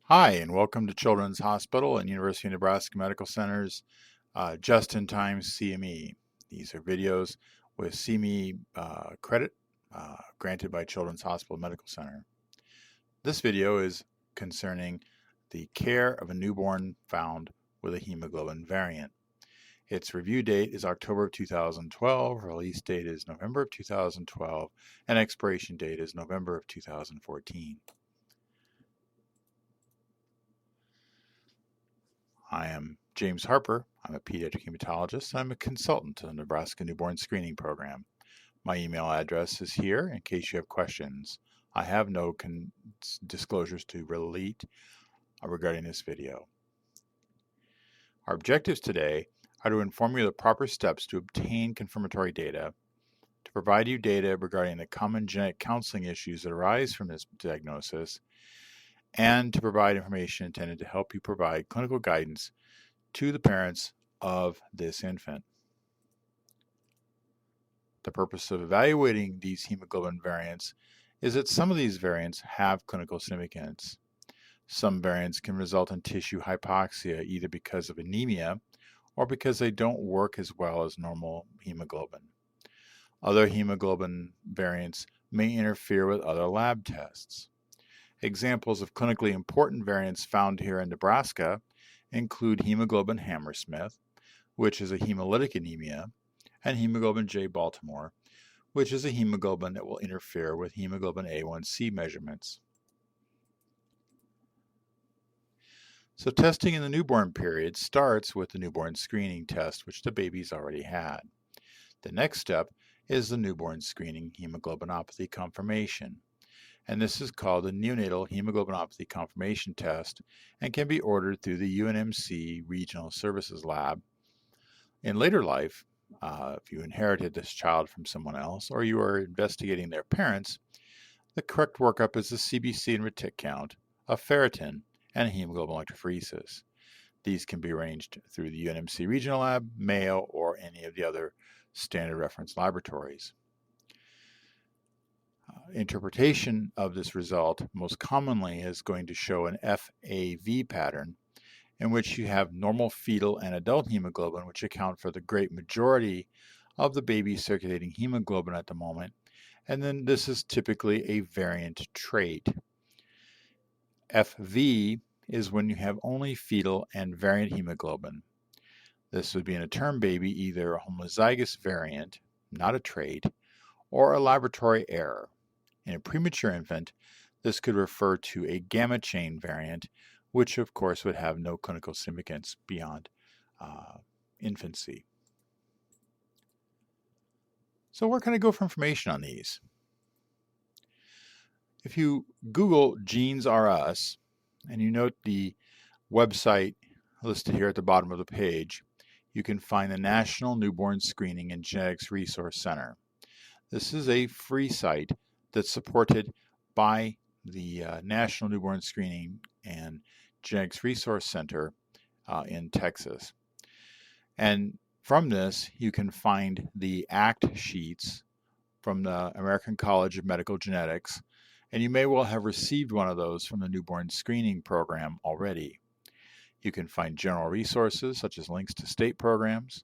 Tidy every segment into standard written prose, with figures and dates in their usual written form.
Hi, and welcome to Children's Hospital and University of Nebraska Medical Center's Just-in-Time CME. These are videos with CME credit granted by Children's Hospital Medical Center. This video is concerning the care of a newborn found with a hemoglobin variant. Its review date is October of 2012, release date is November of 2012, and expiration date is November of 2014. I am James Harper. I'm a pediatric hematologist. I'm a consultant to the Nebraska Newborn Screening Program. My email address is here in case you have questions. I have no disclosures to relate regarding this video. Our objectives today are to inform you of the proper steps to obtain confirmatory data, to provide you data regarding the common genetic counseling issues that arise from this diagnosis, and to provide information intended to help you provide clinical guidance to the parents of this infant. The purpose of evaluating these hemoglobin variants is that some of these variants have clinical significance. Some variants can result in tissue hypoxia either because of anemia or because they don't work as well as normal hemoglobin. Other hemoglobin variants may interfere with other lab tests. Examples of clinically important variants found here in Nebraska include hemoglobin Hammersmith, which is a hemolytic anemia, and hemoglobin J Baltimore, which is a hemoglobin that will interfere with hemoglobin A1C measurements. So testing in the newborn period starts with the newborn screening test, which the baby's already had. The next step is the newborn screening hemoglobinopathy confirmation, and this is called the neonatal hemoglobinopathy confirmation test and can be ordered through the UNMC Regional Services Lab. In later life, if you inherited this child from someone else or you are investigating their parents, the correct workup is the CBC and retic count, a ferritin, and hemoglobin electrophoresis. These can be arranged through the UNMC Regional Lab, Mayo, or any of the other standard reference laboratories. Interpretation of this result most commonly is going to show an FAV pattern in which you have normal fetal and adult hemoglobin, which account for the great majority of the baby's circulating hemoglobin at the moment, and then this is typically a variant trait. FV is when you have only fetal and variant hemoglobin. This would be in a term baby either a homozygous variant, not a trait, or a laboratory error. In a premature infant, this could refer to a gamma chain variant, which of course would have no clinical significance beyond infancy. So where can I go for information on these? If you Google Genes R Us and you note the website listed here at the bottom of the page, you can find the National Newborn Screening and Genetics Resource Center. This is a free site that's supported by the National Newborn Screening and Genetics Resource Center in Texas. And from this, you can find the ACT sheets from the American College of Medical Genetics, and you may well have received one of those from the newborn screening program already. You can find general resources such as links to state programs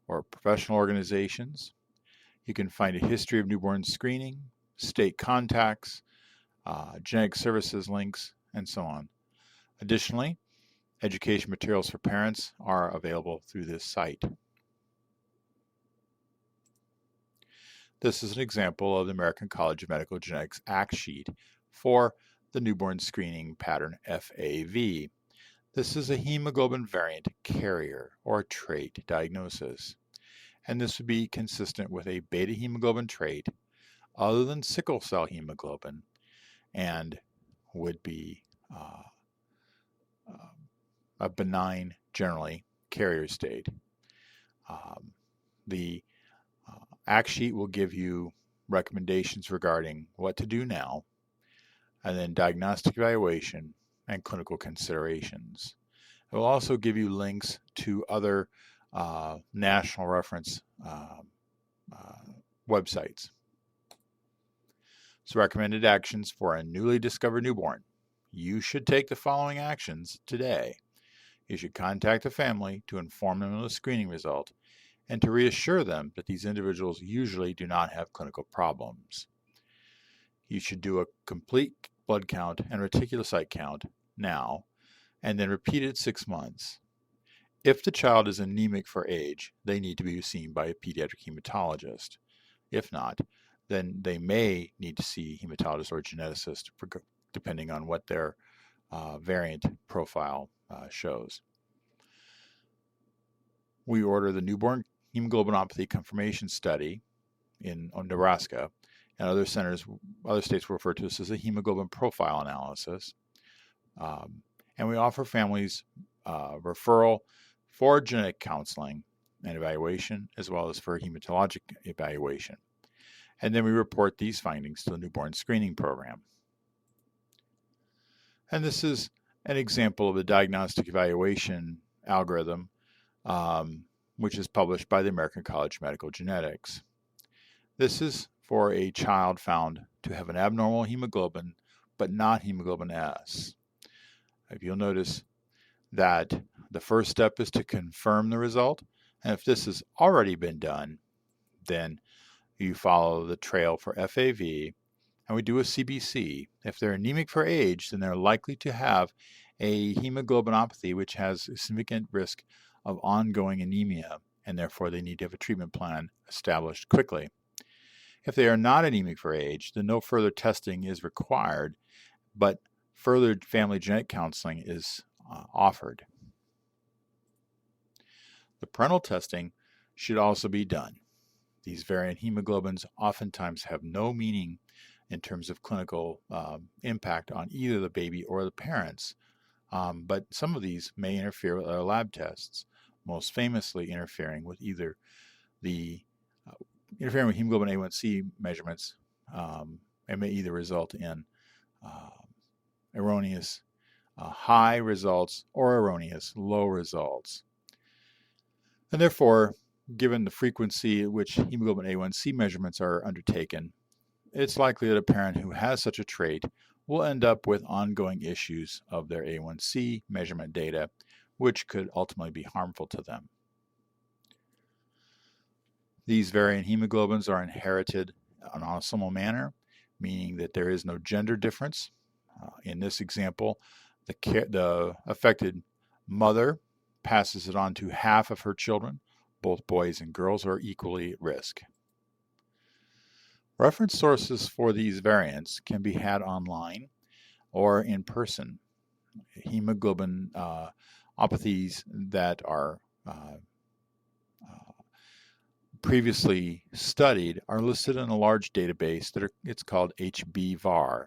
or professional organizations. You can find a history of newborn screening, state contacts, genetic services links, and so on. Additionally, education materials for parents are available through this site. This is an example of the American College of Medical Genetics ACT sheet for the newborn screening pattern FAV. This is a hemoglobin variant carrier or trait diagnosis, and this would be consistent with a beta hemoglobin trait other than sickle cell hemoglobin and would be a benign, generally, carrier state. The ACT sheet will give you recommendations regarding what to do now, and then diagnostic evaluation and clinical considerations. It will also give you links to other national reference websites. So recommended actions for a newly discovered newborn. you should take the following actions today. You should contact the family to inform them of the screening result and to reassure them that these individuals usually do not have clinical problems. You should do a complete blood count and reticulocyte count now, and then repeat it 6 months. If the child is anemic for age, they need to be seen by a pediatric hematologist. If not, then they may need to see a hematologist or a geneticist, depending on what their variant profile shows. We order the newborn hemoglobinopathy confirmation study in Nebraska, and other states will refer to this as a hemoglobin profile analysis. And we offer families referral for genetic counseling and evaluation, as well as for hematologic evaluation. And then we report these findings to the newborn screening program. And this is an example of the diagnostic evaluation algorithm, which is published by the American College of Medical Genetics. This is for a child found to have an abnormal hemoglobin, but not hemoglobin S. If you'll notice that the first step is to confirm the result, and if this has already been done, then you follow the trail for FAV, and we do a CBC. If they're anemic for age, then they're likely to have a hemoglobinopathy, which has a significant risk of ongoing anemia, and therefore they need to have a treatment plan established quickly. If they are not anemic for age, then no further testing is required, but further family genetic counseling is offered. The parental testing should also be done. These variant hemoglobins oftentimes have no meaning in terms of clinical impact on either the baby or the parents, but some of these may interfere with other lab tests, most famously interfering with either interfering with hemoglobin A1C measurements, and may either result in erroneous high results or erroneous low results. And therefore, given the frequency at which hemoglobin A1C measurements are undertaken, it's likely that a parent who has such a trait will end up with ongoing issues of their A1C measurement data, which could ultimately be harmful to them. These variant hemoglobins are inherited in an autosomal manner, meaning that there is no gender difference. In this example, the affected mother passes it on to half of her children. Both boys and girls are equally at risk. Reference sources for these variants can be had online or in person. Hemoglobinopathies that are previously studied are listed in a large database it's called HBVAR,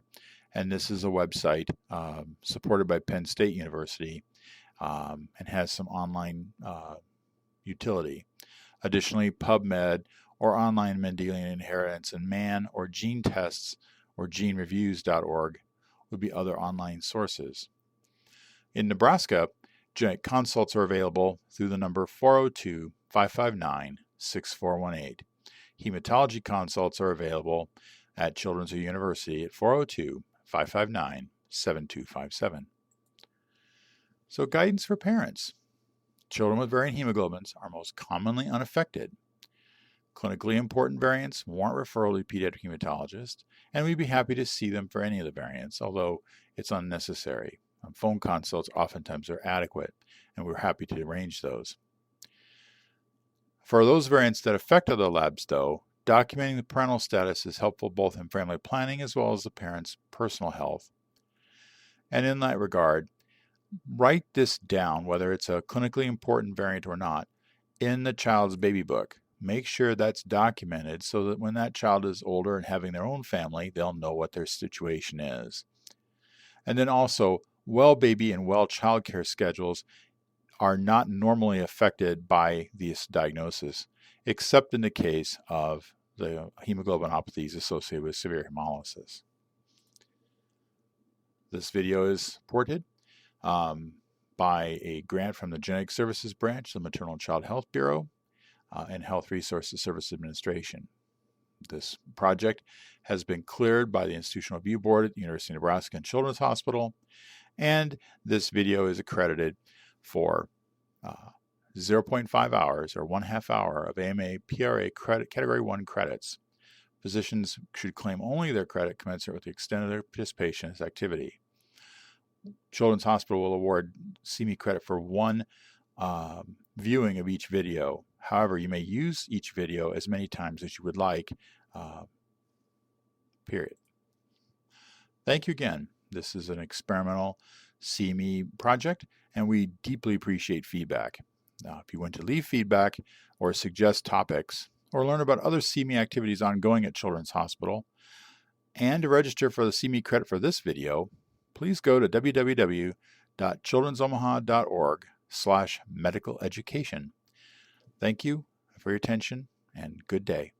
and this is a website supported by Penn State University and has some online utility. Additionally, PubMed or Online Mendelian Inheritance and Man or Gene Tests or GeneReviews.org would be other online sources. In Nebraska, genetic consults are available through the number 402-559-6418. Hematology consults are available at Children's University at 402-559-7257. So guidance for parents. Children with variant hemoglobins are most commonly unaffected. Clinically important variants warrant referral to a pediatric hematologist, and we'd be happy to see them for any of the variants, although it's unnecessary. Phone consults oftentimes are adequate, and we're happy to arrange those. For those variants that affect other labs, though, documenting the parental status is helpful both in family planning as well as the parent's personal health. And in that regard, write this down, whether it's a clinically important variant or not, in the child's baby book. Make sure that's documented so that when that child is older and having their own family, they'll know what their situation is. And then also, well baby and well child care schedules are not normally affected by this diagnosis, except in the case of the hemoglobinopathies associated with severe hemolysis. This video is supported by a grant from the Genetic Services Branch, the Maternal and Child Health Bureau, and Health Resources Service Administration. This project has been cleared by the Institutional Review Board at the University of Nebraska and Children's Hospital, and this video is accredited for 0.5 hours or 1/2 hour of AMA PRA Category 1 credits. Physicians should claim only their credit commensurate with the extent of their participation in this activity. Children's Hospital will award CME credit for one viewing of each video. However, you may use each video as many times as you would like, period. Thank you again. This is an experimental CME project, and we deeply appreciate feedback. If you want to leave feedback or suggest topics or learn about other CME activities ongoing at Children's Hospital, and to register for the CME credit for this video, please go to www.children'somaha.org/medical education. Thank you for your attention and good day.